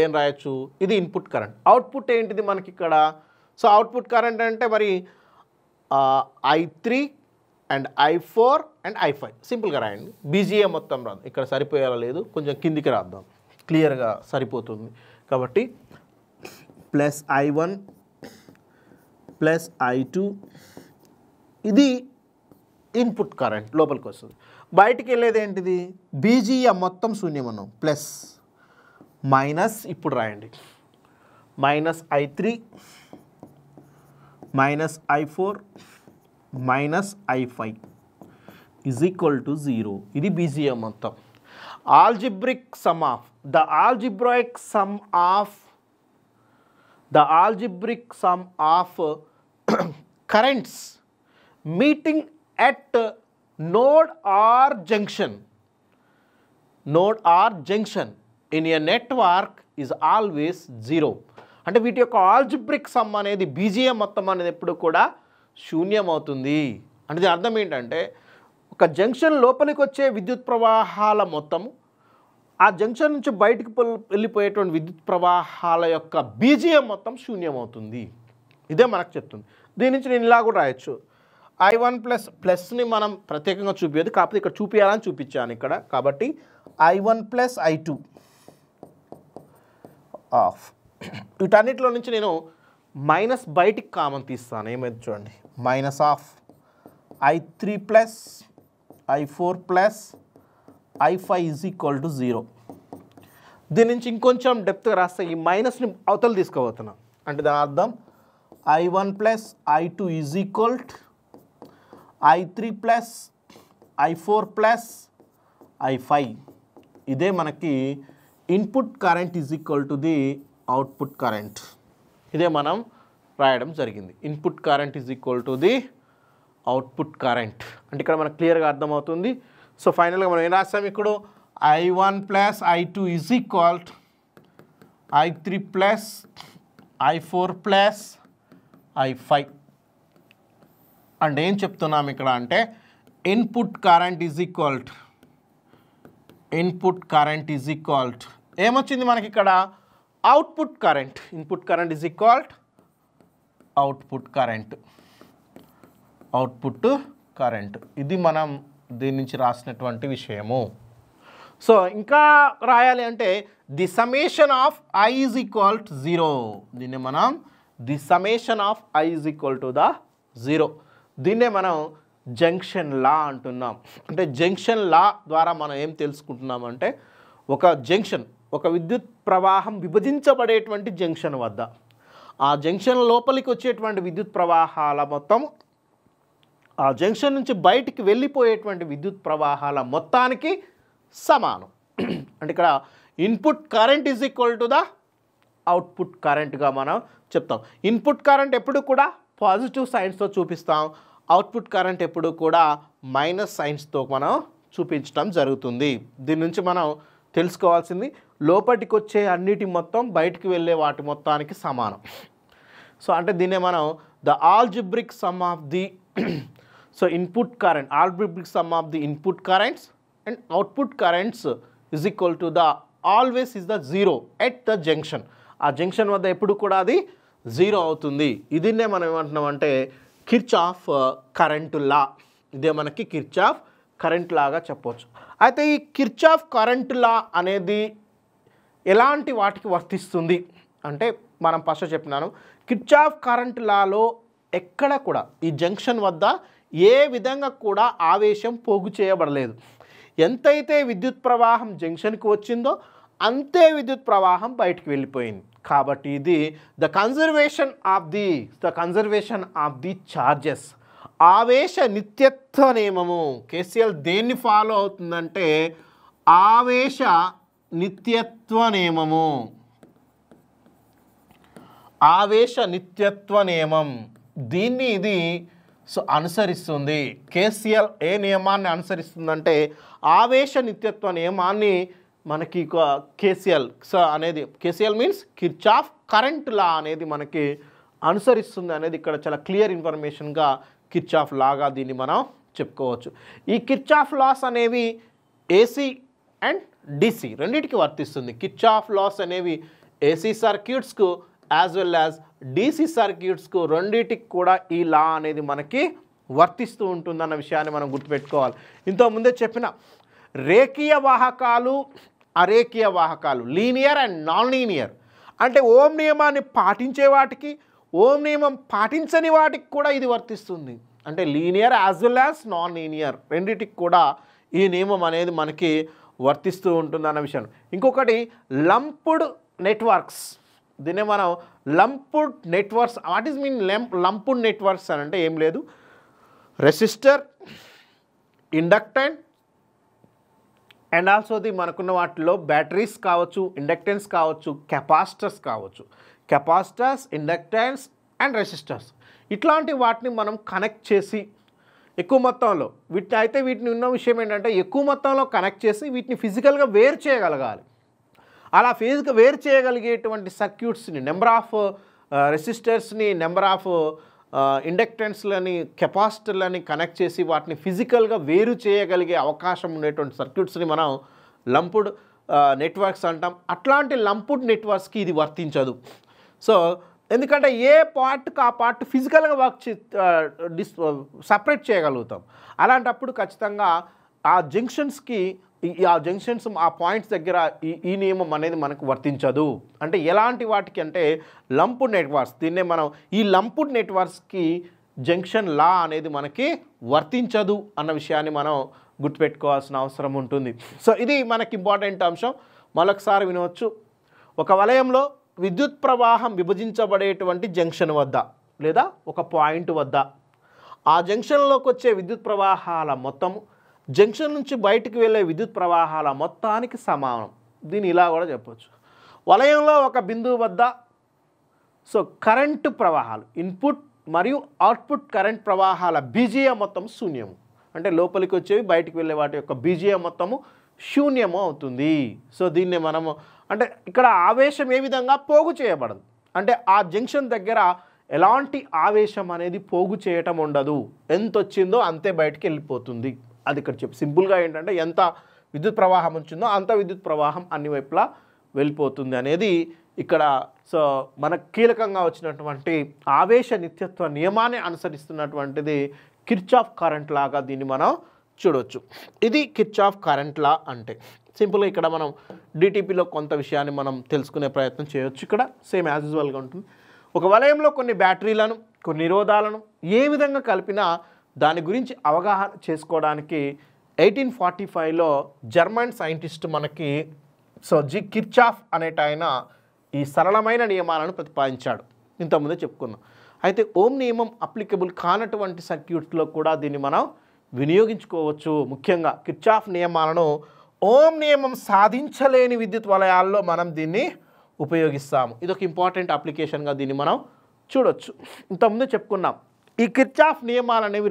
ఏం రాయొచ్చు? ఇది input current. Output ఏంటిది మనకి ఇక్కడ? అవుట్పుట్ కరెంట్ అంటే మరి I3 and I4 and I5 సింపుల్గా రాయండి. బీజీఏ మొత్తం రాదు, ఇక్కడ సరిపోయేలా లేదు, కొంచెం కిందికి రాద్దాం, క్లియర్గా సరిపోతుంది. కాబట్టి ప్లస్ I1 ప్లస్ I2 ఇది ఇన్పుట్ కరెంట్ లోపలికి వస్తుంది. బయటికి వెళ్ళేది ఏంటిది? బీజీఏ మొత్తం శూన్యం అన్నాం. ప్లస్ మైనస్ ఇప్పుడు రాయండి, minus I3 minus I4 minus I5 is equal to 0. ఇది బీజీఏ మొత్తం. Algebraic some of the algebraic sum of currents meeting at node or junction in a network is always 0. అంటే వీటి యొక్క ఆల్జిబ్రిక్ సమ్ అనేది BGA మొత్తం అనేది ఎప్పుడు కూడా శూన్యం అవుతుంది. అంటే దీని అర్థం ఏంటంటే ఒక జంక్షన్ లోపలికి వచ్చే విద్యుత్ ప్రవాహాల మొత్తము ఆ జంక్షన్ నుంచి బయటికి వెళ్ళిపోయేటువంటి విద్యుత్ ప్రవాహాల యొక్క బీజీఏ మొత్తం శూన్యం అవుతుంది. ఇదే మనకు చెప్తుంది. దీని నుంచి నేను ఇలా కూడా రాయొచ్చు, I1 ప్లస్ని మనం ప్రత్యేకంగా చూపించదు, కాకపోతే ఇక్కడ చూపించాలని చూపించాను ఇక్కడ. కాబట్టి I1 ప్లస్ I2 ఆఫ్, వీటన్నిటిలో నుంచి నేను మైనస్ బయటికి కామన్ తీస్తాను. ఏమైతే చూడండి, minus of I3 plus I4 plus I5 is equal to 0. దీని నుంచి ఇంకొంచెం డెప్త్గా రాస్తే ఈ మైనస్ని అవతలు తీసుకోబోతున్నాం. అంటే దాని అర్థం I1 plus I2 is equal to I3 plus I4 plus I5. ఇదే మనకి input current is equal to the output current. ఇదే మనం రాయడం జరిగింది. Input current is equal to the output current. అంటే ఇక్కడ మనకు క్లియర్గా అర్థమవుతుంది. ఫైనల్గా మనం ఏం రాస్తాం ఇక్కడ? I1 plus I2 is equal to I3 plus I4 plus I5. అంటే ఏం చెప్తున్నాం ఇక్కడ అంటే input current is equal to ఏమొచ్చింది మనకి ఇక్కడ? Output current. Input current is equal to output current. ఇది మనం దీని నుంచి రాసినటువంటి విషయము. ఇంకా రాయాలి అంటే the summation of I is equal to 0. దీన్నే మనం the summation of I is equal to the 0. దీన్నే మనం జంక్షన్ లా అంటున్నాం. అంటే జంక్షన్ లా ద్వారా మనం ఏం తెలుసుకుంటున్నామంటే ఒక జంక్షన్, ఒక విద్యుత్ ప్రవాహం విభజించబడేటువంటి జంక్షన్ వద్ద ఆ జంక్షన్ లోపలికి వచ్చేటువంటి విద్యుత్ ప్రవాహాల మొత్తం ఆ జంక్షన్ నుంచి బయటికి వెళ్ళిపోయేటువంటి విద్యుత్ ప్రవాహాల మొత్తానికి సమానం. అంటే ఇక్కడ input current is equal to the output కరెంట్గా మనం చెప్తాం. ఇన్పుట్ కరెంట్ ఎప్పుడు కూడా పాజిటివ్ సైన్స్తో చూపిస్తాం, అవుట్పుట్ కరెంట్ ఎప్పుడు కూడా మైనస్ సైన్స్తో మనం చూపించడం జరుగుతుంది. దీని నుంచి మనం తెలుసుకోవాల్సింది లోపలికి వచ్చే అన్నిటి మొత్తం బయటికి వెళ్ళే వాటి మొత్తానికి సమానం. సో అంటే దీన్నే మనం the algebraic some of the so input current, algebraic some of the input currents and output currents is equal to the always is the 0 at the junction. ఆ జంక్షన్ వద్ద ఎప్పుడు కూడా అది 0 అవుతుంది. ఇదినే మనం ఏమంటున్నామంటే కిర్చాఫ్ కరెంటు లా. ఇదే మనకి Kirchhoff current లాగా చెప్పవచ్చు. అయితే ఈ కిర్చాఫ్ కరెంట్ లా అనేది ఎలాంటి వాటికి వర్తిస్తుంది అంటే మనం ఫస్ట్ చెప్పినాను, కిర్చాఫ్ కరెంట్ లాలో ఎక్కడ కూడా ఈ జంక్షన్ వద్ద ఏ విధంగా కూడా ఆవేశం పోగు చేయబడలేదు. ఎంతైతే విద్యుత్ ప్రవాహం జంక్షన్కి వచ్చిందో అంతే విద్యుత్ ప్రవాహం బయటికి వెళ్ళిపోయింది. కాబట్టి ఇది the conservation of the charges, ఆవేశ నిత్యత్వ నియమము. కేసీఎల్ దేన్ని ఫాలో అవుతుందంటే ఆవేశ నిత్యత్వ నియమము. ఆవేశ నిత్యత్వ నియమం దీన్ని ఇది అనుసరిస్తుంది. కేసీఎల్ ఏ నియమాన్ని అనుసరిస్తుందంటే ఆవేశ నిత్యత్వ నియమాన్ని మనకి కేసీఎల్ అనేది, కేసీఎల్ మీన్స్ కిర్చాఫ్ కరెంట్ లా అనేది మనకి అనుసరిస్తుంది అనేది ఇక్కడ చాలా క్లియర్ ఇన్ఫర్మేషన్గా కిర్చాఫ్ లాగా దీన్ని మనం చెప్పుకోవచ్చు. ఈ కిర్చాఫ్ లాస్ అనేవి ఏసీ అండ్ డిసి రెండింటికి వర్తిస్తుంది. కిర్చాఫ్ లాస్ అనేవి ఏసీ సర్క్యూట్స్కు యాజ్ వెల్ యాజ్ డిసి సర్క్యూట్స్కు రెండింటికి కూడా ఈ లా అనేది మనకి వర్తిస్తూ ఉంటుందన్న విషయాన్ని మనం గుర్తుపెట్టుకోవాలి. ఇంతకుముందే చెప్పిన రేఖీయ వాహకాలు, అరేఖీయ వాహకాలు, లీనియర్ అండ్ నాన్ లీనియర్, అంటే ఓం నియమాన్ని పాటించే వాటికి, ఓం నియమం పాటించని వాటికి కూడా ఇది వర్తిస్తుంది. అంటే linear as well as non linear రెండింటికి కూడా ఈ నియమం అనేది మనకి వర్తిస్తూ ఉంటుంది అన్న విషయం. ఇంకొకటి లంప్డ్ నెట్వర్క్స్. దీన్ని మనం lumped networks, what is mean lumped networks అని అంటే ఏం లేదు, రెసిస్టర్, ఇండక్టెంట్ అండ్ ఆల్సో మనకున్న వాటిలో బ్యాటరీస్ కావచ్చు, ఇండక్టెన్స్ కావచ్చు, కెపాసిటర్స్ కావచ్చు. కెపాసిటర్స్, ఇండక్టెన్స్ అండ్ రెసిస్టర్స్ ఇట్లాంటి వాటిని మనం కనెక్ట్ చేసి ఎక్కువ మొత్తంలో వీటిని ఉన్న విషయం ఏంటంటే ఎక్కువ మొత్తంలో కనెక్ట్ చేసి వీటిని ఫిజికల్గా వేరు చేయగలగాలి. అలా ఫిజికల్గా వేరు చేయగలిగేటువంటి సర్క్యూట్స్ని, నెంబర్ ఆఫ్ రెసిస్టర్స్ని, నెంబర్ ఆఫ్ ఇండక్టెన్స్లని, కెపాసిటర్లని కనెక్ట్ చేసి వాటిని ఫిజికల్గా వేరు చేయగలిగే అవకాశం ఉండేటువంటి సర్క్యూట్స్ని మనం లంప్డ్ నెట్వర్క్స్ అంటాం. అట్లాంటి లంప్డ్ నెట్వర్క్స్కి ఇది వర్తించదు. సో ఎందుకంటే ఏ పార్ట్కి ఆ పార్ట్ ఫిజికల్గా వర్క్ సపరేట్ చేయగలుగుతాం. అలాంటప్పుడు ఖచ్చితంగా ఆ జంక్షన్స్కి, ఆ జంక్షన్స్, ఆ పాయింట్స్ దగ్గర ఈ నియమం అనేది మనకు వర్తించదు. అంటే ఎలాంటి వాటికి అంటే లంప్డ్ నెట్వర్క్స్. దీన్నే మనం ఈ లంప్డ్ నెట్వర్క్స్కి జంక్షన్ లా అనేది మనకి వర్తించదు అన్న విషయాన్ని మనం గుర్తుపెట్టుకోవాల్సిన అవసరం ఉంటుంది. సో ఇది మనకి ఇంపార్టెంట్ అంశం. మరొకసారి వినవచ్చు. ఒక వలయంలో విద్యుత్ ప్రవాహం విభజించబడేటువంటి జంక్షన్ వద్ద లేదా ఒక పాయింట్ వద్ద ఆ జంక్షన్లోకి వచ్చే విద్యుత్ ప్రవాహాల మొత్తము జంక్షన్ నుంచి బయటికి వెళ్ళే విద్యుత్ ప్రవాహాల మొత్తానికి సమానం. దీన్ని ఇలా కూడా చెప్పవచ్చు. వలయంలో ఒక బిందువు వద్ద కరెంటు ప్రవాహాలు, ఇన్పుట్ మరియు అవుట్పుట్ కరెంట్ ప్రవాహాల బీజీయ మొత్తం శూన్యము. అంటే లోపలికి వచ్చేవి బయటికి వెళ్ళే వాటి యొక్క బీజీయ మొత్తము శూన్యము అవుతుంది. సో దీన్నే మనము అంటే ఇక్కడ ఆవేశం ఏ విధంగా పోగు చేయబడదు. అంటే ఆ జంక్షన్ దగ్గర ఎలాంటి ఆవేశం అనేది పోగు చేయటం ఉండదు. ఎంత వచ్చిందో అంతే బయటికి వెళ్ళిపోతుంది. అది ఇక్కడ చెప్పి సింపుల్గా ఏంటంటే ఎంత విద్యుత్ ప్రవాహం వచ్చిందో అంత విద్యుత్ ప్రవాహం అన్ని వైపులా వెళ్ళిపోతుంది అనేది ఇక్కడ మనకు కీలకంగా వచ్చినటువంటి ఆవేశ నిత్యత్వ నియమాన్ని అనుసరిస్తున్నటువంటిది కిర్చాఫ్ కరెంట్ లాగా దీన్ని మనం చూడవచ్చు. ఇది కిర్చాఫ్ కరెంట్ లా అంటే. సింపుల్గా ఇక్కడ మనం డిటిపిలో కొంత విషయాన్ని మనం తెలుసుకునే ప్రయత్నం చేయొచ్చు. ఇక్కడ సేమ్ యాజ్ యూజువల్గా ఉంటుంది. ఒక వలయంలో కొన్ని బ్యాటరీలను, కొన్ని నిరోధాలను ఏ విధంగా కలిపినా దాని గురించి అవగాహన చేసుకోవడానికి 1845లో జర్మన్ సైంటిస్ట్ మనకి జి కిర్చాఫ్ అనేటాయన ఈ సరళమైన నియమాలను ప్రతిపాదించాడు. ఇంతకుముందే చెప్పుకున్నాం. అయితే ఓం నియమం అప్లికబుల్ కానటువంటి సర్క్యూట్స్లో కూడా దీన్ని మనం వినియోగించుకోవచ్చు. ముఖ్యంగా కిర్చాఫ్ నియమాలను ఓం నియమం సాధించలేని విద్యుత్ వలయాల్లో మనం దీన్ని ఉపయోగిస్తాము. ఇది ఒక ఇంపార్టెంట్ అప్లికేషన్గా దీన్ని మనం చూడొచ్చు. ఇంతకుముందే చెప్పుకున్నాం. ఈ కిర్చాఫ్ నియమాలు అనేవి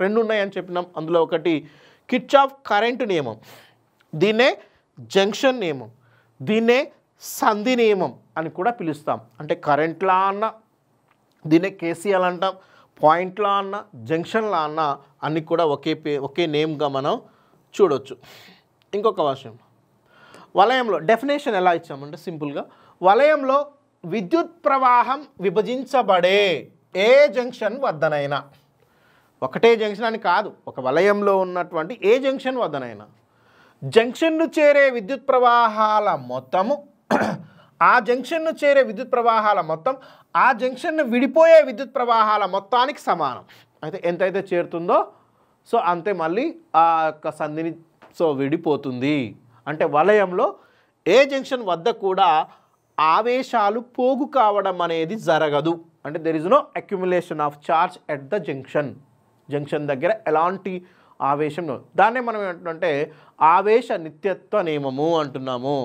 రెండు ఉన్నాయని చెప్పినాం. అందులో ఒకటి కిర్చాఫ్ కరెంటు నియమం, దీన్నే జంక్షన్ నియమం, దీన్నే సంధి నియమం అని కూడా పిలుస్తాం. అంటే కరెంట్లా అన్న దీన్నే కేసీఎల్ అంటాం, పాయింట్లా అన్న జంక్షన్లా అన్న అన్నీ కూడా ఒకే నేమ్గా మనం చూడొచ్చు. ఇంకొక విషయం, వలయంలో డెఫినేషన్ ఎలా ఇచ్చామంటే సింపుల్గా వలయంలో విద్యుత్ ప్రవాహం విభజించబడే ఏ జంక్షన్ వద్దనైనా, ఒకటే జంక్షన్ అని కాదు, ఒక వలయంలో ఉన్నటువంటి ఏ జంక్షన్ వద్దనైనా జంక్షన్ను చేరే విద్యుత్ ప్రవాహాల మొత్తము ఆ జంక్షన్ను చేరే విద్యుత్ ప్రవాహాల మొత్తం ఆ జంక్షన్ను విడిపోయే విద్యుత్ ప్రవాహాల మొత్తానికి సమానం. అయితే ఎంతైతే చేరుతుందో అంతే మళ్ళీ ఆ యొక్క సంధిని విడిపోతుంది. అంటే వలయంలో ఏ జంక్షన్ వద్ద కూడా ఆవేశాలు పోగు కావడం అనేది జరగదు. అంటే there is no accumulation of charge at the junction దగ్గర ఎలాంటి ఆవేశం, దాన్నే మనం ఏంటంటే ఆవేశ నిత్యత్వ నియమము అంటున్నాము.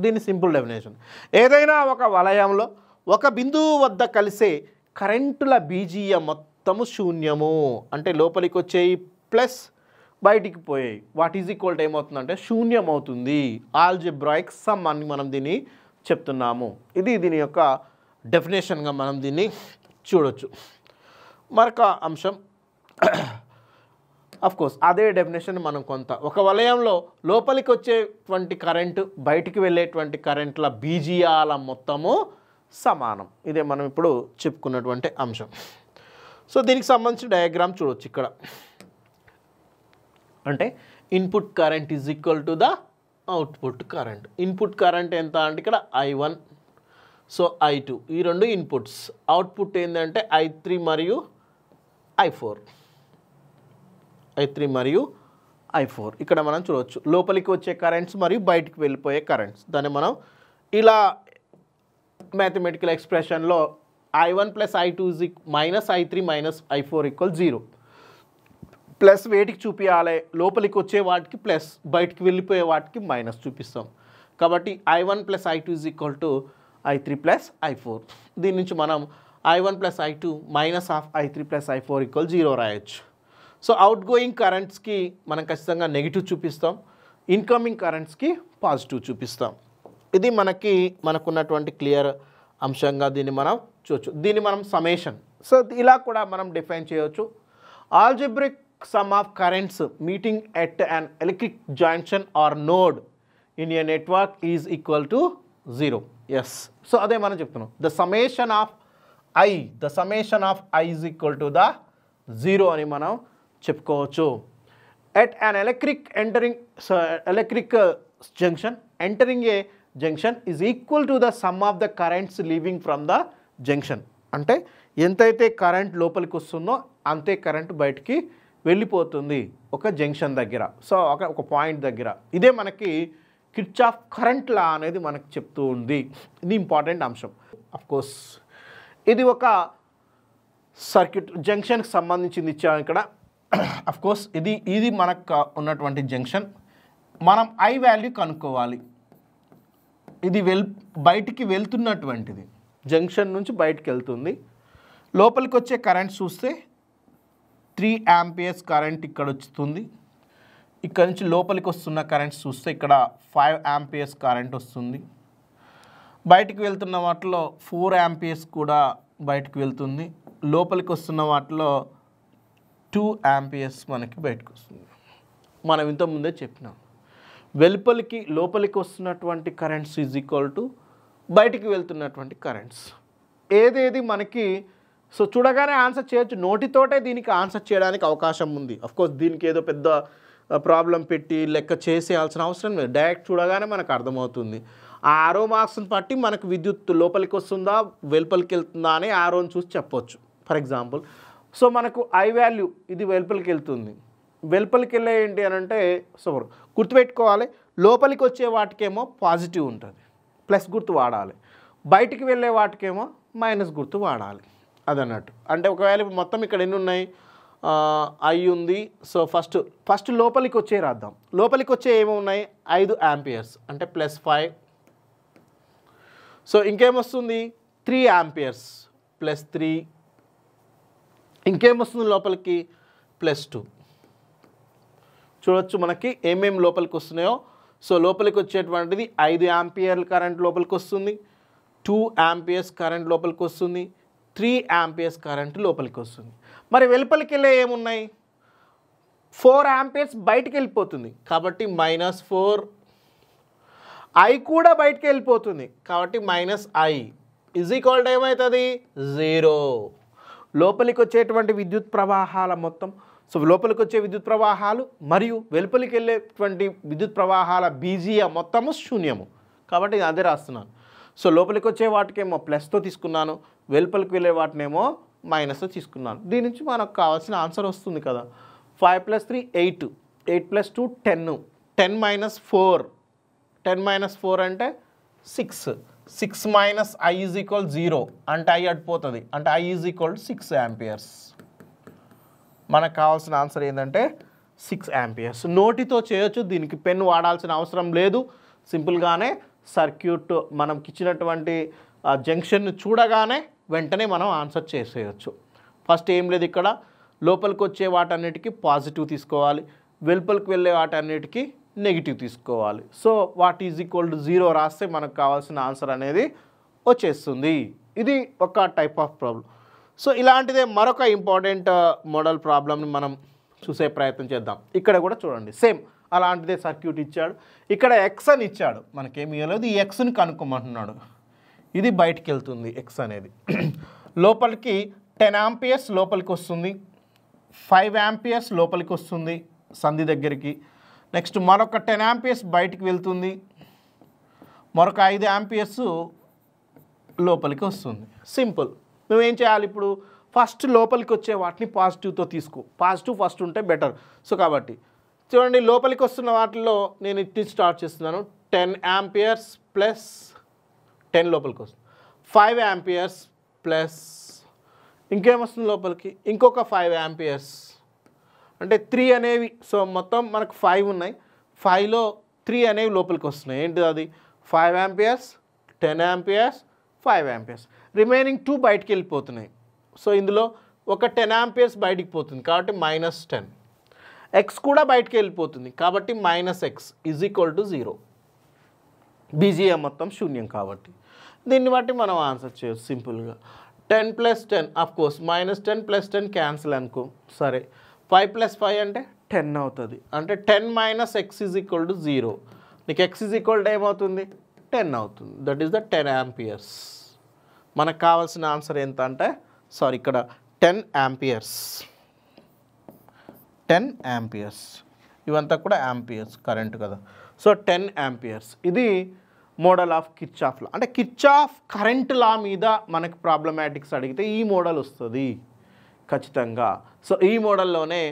దీని సింపుల్ డెఫినేషన్, ఏదైనా ఒక వలయంలో ఒక బిందువు వద్ద కలిసే కరెంటుల బీజీయ మొత్తము శూన్యము. అంటే లోపలికి వచ్చేవి ప్లస్ బయటికి పోయాయి, వాట్ ఈజ్ ఈక్వల్ టు ఏమవుతుందంటే శూన్యం అవుతుంది. ఆల్జిబ్రాయిక్ సమ్ అని మనం దీన్ని చెప్తున్నాము. ఇది దీని యొక్క డెఫినేషన్గా మనం దీన్ని చూడొచ్చు. మరొక అంశం, కోర్స్ అదే డెఫినేషన్ మనం ఒక వలయంలో లోపలికి వచ్చేటువంటి కరెంటు బయటికి వెళ్ళేటువంటి కరెంట్ల బీజీయాల మొత్తము సమానం. ఇదే మనం ఇప్పుడు చెప్పుకున్నటువంటి అంశం. దీనికి సంబంధించిన డయాగ్రామ్ చూడొచ్చు ఇక్కడ. అంటే input current is equal to the output current. Input current ఎంత అంటే ఇక్కడ I1, I2 ఈ రెండు ఇన్పుట్స్. అవుట్పుట్ ఏంటంటే I3 మరియు I4. ఇక్కడ మనం చూడవచ్చు లోపలికి వచ్చే కరెంట్స్ మరియు బయటికి వెళ్ళిపోయే కరెంట్స్. దాన్ని మనం ఇలా mathematical ఎక్స్ప్రెషన్లో I1 + I2 -I3 - I4 = 0. Plus వేటికి చూపించాలి, లోపలికి వచ్చే వాటికి ప్లస్, బయటికి వెళ్ళిపోయే వాటికి మైనస్ చూపిస్తాం. కాబట్టి I1 + I2 = I3 + I4. దీని నుంచి మనం I1 + I2 -I3 + I4 = 0 రాయొచ్చు. అవుట్ గోయింగ్ కరెంట్స్కి మనం ఖచ్చితంగా నెగిటివ్ చూపిస్తాం, ఇన్కమింగ్ కరెంట్స్కి పాజిటివ్ చూపిస్తాం. ఇది మనకున్నటువంటి క్లియర్ అంశంగా దీన్ని మనం చూడొచ్చు. దీన్ని మనం సಮೇషన్ ఇలా కూడా మనం డిఫైన్ చేయవచ్చు. Algebraic sum of currents meeting at an electric junction or node in a network is equal to 0. Yes. అదే మనం చెప్తున్నాం, the summation of I is equal to the 0 అని మనం చెప్పుకోవచ్చు. At an electric junction, entering a junction is equal to the sum of the currents leaving from the junction. అంటే ఎంతైతే current లోపలికి వస్తుందో అంతే కరెంట్ బయటికి వెళ్ళిపోతుంది ఒక జంక్షన్ దగ్గర, ఒక పాయింట్ దగ్గర. ఇదే మనకి కిర్చాఫ్ కరెంట్ లా అనేది మనకు చెప్తూ ఉంది. ఇది ఇంపార్టెంట్ అంశం. కోర్స్ ఇది ఒక సర్క్యూట్ జంక్షన్కి సంబంధించింది ఇచ్చాము ఇక్కడ. కోర్స్ ఇది మనకు ఉన్నటువంటి జంక్షన్. మనం I వాల్యూ కనుక్కోవాలి. ఇది బయటికి వెళ్తున్నటువంటిది, జంక్షన్ నుంచి బయటికి వెళ్తుంది. లోపలికి వచ్చే కరెంట్ చూస్తే 3 amperes కరెంట్ ఇక్కడ వస్తుంది. ఇక్కడ నుంచి లోపలికి వస్తున్న కరెంట్ చూస్తే ఇక్కడ 5 amperes కరెంట్ వస్తుంది. బయటికి వెళ్తున్న వాటిలో 4 amperes కూడా బయటికి వెళ్తుంది. లోపలికి వస్తున్న వాటిలో 2 amperes మనకి బయటకు వస్తుంది. మనం ఇంతకుముందే చెప్పినాం, లోపలికి వస్తున్నటువంటి కరెంట్స్ ఈజ్ ఈక్వల్ టు బయటికి వెళ్తున్నటువంటి కరెంట్స్. ఏదేది మనకి చూడగానే ఆన్సర్ చేయొచ్చు, నోటితోటే దీనికి ఆన్సర్ చేయడానికి అవకాశం ఉంది. కోర్స్ దీనికి ఏదో పెద్ద ప్రాబ్లం పెట్టి లెక్క చేసేయాల్సిన అవసరం లేదు, డైరెక్ట్ చూడగానే మనకు అర్థమవుతుంది. ఆ ఆరో మార్క్స్ని బట్టి మనకు విద్యుత్ లోపలికి వస్తుందా వెలుపలికి వెళ్తుందా అని ఆరోని చూసి చెప్పొచ్చు. ఫర్ ఎగ్జాంపుల్ సో మనకు ఐ వాల్యూ ఇది వెలుపలికి వెళ్తుంది, వెలుపలికి వెళ్ళే ఏంటి అని అంటే సో గుర్తుపెట్టుకోవాలి, లోపలికి వచ్చే వాటికేమో పాజిటివ్ ఉంటుంది ప్లస్ గుర్తు వాడాలి, బయటికి వెళ్ళే వాటికేమో మైనస్ గుర్తు వాడాలి అదన్నట్టు. అంటే ఒకవేళ మొత్తం ఇక్కడ ఎన్ని ఉన్నాయి, ఐ ఉంది. సో ఫస్ట్ లోపలికి వచ్చే రాద్దాం. లోపలికి వచ్చే ఏమో ఉన్నాయి 5 ఆంపియర్స్ అంటే +5. So ఇంకేమొస్తుంది 3 amperes +3. ఇంకేమొస్తుంది లోపలికి +2. చూడొచ్చు మనకి ఏమేమి లోపలికి వస్తున్నాయో. సో లోపలికి వచ్చేటువంటిది 5 ఆంపియర్ల కరెంట్ లోపలికి వస్తుంది, 2 ఆంపియర్స్ కరెంట్ లోపలికి వస్తుంది, 3 ఆంపియర్స్ కరెంట్ లోపలికి వస్తుంది. మరి వెలుపలికి వెళ్ళే ఏమున్నాయి, 4 ఆంపియర్స్ బయటికి వెళ్ళిపోతుంది కాబట్టి -4. ఐ కూడా బయటికి వెళ్ళిపోతుంది కాబట్టి -I = ఏమవుతుంది 0. లోపలికి వచ్చేటువంటి విద్యుత్ ప్రవాహాల మొత్తం, సో లోపలికి వచ్చే విద్యుత్ ప్రవాహాలు మరియు వెలుపలికి వెళ్ళేటువంటి విద్యుత్ ప్రవాహాల బీజీయ మొత్తము శూన్యము కాబట్టి అదే రాస్తున్నాను. సో లోపలికి వచ్చే వాటికేమో ప్లస్తో తీసుకున్నాను, వెలుపలికి వెళ్ళే వాటినేమో మైనస్తో తీసుకున్నాను. దీని నుంచి మనకు కావాల్సిన ఆన్సర్ వస్తుంది కదా. 5 + 3 8, 8 + 2 10, 10 - 4, 10 - 4 అంటే 6, 6 - I = 0 అంటే I అడిపోతుంది అంటే I = 6 ఆంపియర్స్. మనకు కావాల్సిన ఆన్సర్ ఏంటంటే 6 ఆంపియర్స్. నోటితో చేయొచ్చు, దీనికి పెన్ వాడాల్సిన అవసరం లేదు. సింపుల్గానే సర్క్యూట్ మనకి ఇచ్చినటువంటి జంక్షన్ను చూడగానే వెంటనే మనం ఆన్సర్ చేసేయచ్చు. ఫస్ట్ ఏం లేదు, ఇక్కడ లోపలికి వచ్చే వాటన్నిటికీ పాజిటివ్ తీసుకోవాలి, వెలుపలికి వెళ్ళే వాటన్నిటికీ నెగిటివ్ తీసుకోవాలి. సో వాట్ = 0 రాస్తే మనకు కావాల్సిన ఆన్సర్ అనేది వచ్చేస్తుంది. ఇది ఒక టైప్ ఆఫ్ ప్రాబ్లం. సో ఇలాంటిదే మరొక ఇంపార్టెంట్ మోడల్ ప్రాబ్లమ్ని మనం చూసే ప్రయత్నం చేద్దాం. ఇక్కడ కూడా చూడండి సేమ్ అలాంటిదే సర్క్యూట్ ఇచ్చాడు, ఇక్కడ ఎక్స్ అని ఇచ్చాడు, మనకేమి ఇవ్వలేదు, ఈ ఎక్స్ని కనుక్కోమంటున్నాడు. ఇది బయటికి వెళ్తుంది ఎక్స్ అనేది. లోపలికి 10 ఆంపియర్స్ లోపలికి వస్తుంది, 5 ఆంపియర్స్ లోపలికి వస్తుంది సంధి దగ్గరికి. నెక్స్ట్ మరొక 10 ఆంపియర్స్ బయటికి వెళ్తుంది, మరొక 5 ఆంపియర్స్ లోపలికి వస్తుంది. సింపుల్. నువ్వేం చేయాలి ఇప్పుడు, ఫస్ట్ లోపలికి వచ్చే వాటిని పాజిటివ్తో తీసుకో, పాజిటివ్ ఫస్ట్ ఉంటే బెటర్. సో కాబట్టి చూడండి లోపలికి వస్తున్న వాటిల్లో నేను ఇట్టి స్టార్ట్ చేస్తున్నాను. 10 ఆంపియర్స్ ప్లస్ 10 లోపలికి వస్తుంది, 5 ఆంపియర్స్ ప్లస్ ఇంకేమొస్తుంది లోపలికి ఇంకొక 5 ఆంపియర్స్ అంటే 3 అనేవి. సో మొత్తం మనకు 5 ఉన్నాయి, 5లో 3 అనేవి లోపలికి వస్తున్నాయి. ఏంటిది అది 5 ఆంపియర్స్, 10 ఆంపియర్స్, 5 ఆంపియర్స్. రిమైనింగ్ 2 బయటికి వెళ్ళిపోతున్నాయి. సో ఇందులో ఒక 10 ఆంపియర్స్ బయటికి పోతుంది కాబట్టి -10. ఎక్స్ కూడా బయటికి వెళ్ళిపోతుంది కాబట్టి -x = 0. బీజీఎం మొత్తం శూన్యం కాబట్టి దీన్ని బట్టి మనం ఆన్సర్ చేయొచ్చు సింపుల్గా. 10 + 10 అఫ్కోర్స్ -10 + 10 క్యాన్సిల్ అనుకో, సరే 5 + 5 అంటే 10 అవుతుంది. అంటే 10 - x = 0. నీకు x = ఏమవుతుంది 10 అవుతుంది. That is the 10 amperes. మనకు కావాల్సిన ఆన్సర్ ఎంత అంటే సారీ ఇక్కడ 10 ఆంపియర్స్, 10 ఆంపియర్స్. ఇవంతా కూడా ఆంపియర్స్ కరెంట్ కదా. So 10 amperes. ఇది మోడల్ ఆఫ్ కిర్చాఫ్ లా. అంటే కిర్చాఫ్ కరెంట్ లా మీద మనకు ప్రాబ్లమాటిక్స్ అడిగితే ఈ మోడల్ వస్తుంది ఖచ్చితంగా. సో ఈ మోడల్లోనే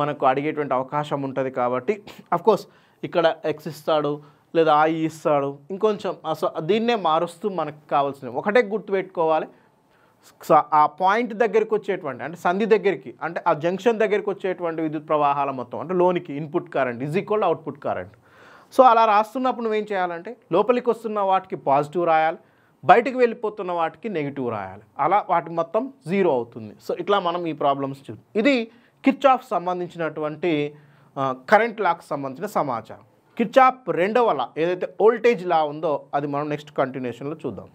మనకు అడిగేటువంటి అవకాశం ఉంటుంది కాబట్టి అఫ్కోర్స్ ఇక్కడ ఎక్స్ ఇస్తాడు లేదా ఐ ఇస్తాడు, ఇంకొంచెం సో దీన్నే మారుస్తూ మనకు కావాల్సినవి ఒకటే గుర్తుపెట్టుకోవాలి. సో ఆ పాయింట్ దగ్గరికి వచ్చేటువంటి అంటే సంధి దగ్గరికి అంటే ఆ జంక్షన్ దగ్గరికి వచ్చేటువంటి విద్యుత్ ప్రవాహాల మొత్తం అంటే లోనికి input current = output current. So అలా రాస్తున్నప్పుడు నువ్వేం చేయాలంటే లోపలికి వస్తున్న వాటికి పాజిటివ్ రాయాలి, బయటికి వెళ్ళిపోతున్న వాటికి నెగిటివ్ రాయాలి. అలా వాటి మొత్తం 0 అవుతుంది. సో ఇట్లా మనం ఈ ప్రాబ్లమ్స్ చూద్దాం. ఇది కిర్చాఫ్ సంబంధించినటువంటి కరెంట్ లాకి సంబంధించిన సమాచారం. కిర్చాఫ్ రెండవ లా ఏదైతే వోల్టేజ్ లా ఉందో అది మనం నెక్స్ట్ కంటిన్యూషన్లో చూద్దాం.